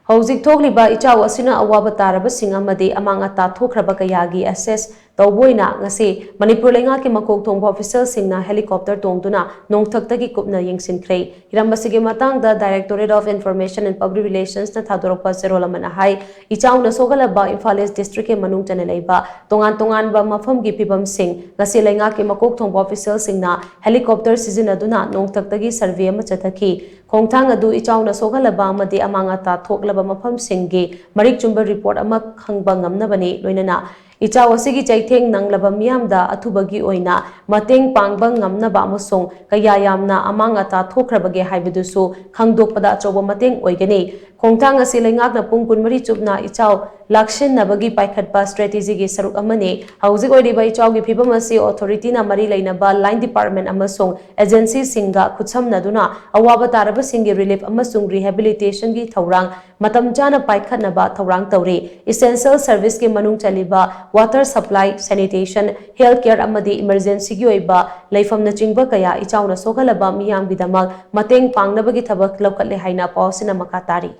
Houjik thokliba Ichao asina awaba taraba shing amadi Amang-Ata Thokhraba Kayagi assess Touba Oina ngasi Manipur leingak makok thongba official Singna helicopter Tongduna nongthaktagi kupna Yengsinkhre hirambasigi matangda Directorate of Information and Public Relations na thadorokpa serolamana hai Ichao na sogalaba Imphal East District ke manung chane leiba tongan ba mafam gi pibam sing ngasi leingak makok thongba official Singna helicopter sizinaduna nongthaktagi survey ama chathaki khongthang adu Ichao na sogalaba amadi Amang-Ata thoklaba mafam singgi marik chumba report ama khangba ngamnabani loinana Ichao asigi chaitheng nanglaba miyamda athubagi oina mateng pangba ngamnaba amasong kaya yamna Amang-Ata thokhrabage haibadusu khangdokpada achoba mateng oigani khongthang asi leingakna pung 12 chupna Ichao lakshin nabagi paikhatpa strategy gi saruk amane housing oidiba Ichao gi phibam asi authority na mari leinaba line department amasong agency singa khutsamnaduna awaba taraba singi relief amasong rehabilitation gi thorang matam chana paikhatnaba thorang tauri essential service gi manung chaliba water supply sanitation healthcare amadi emergency gi oiba leifamna chingba kaya Ichao na sogalaba miyam gidamak mateng pangnabagi thabak lokale haina pausina makatari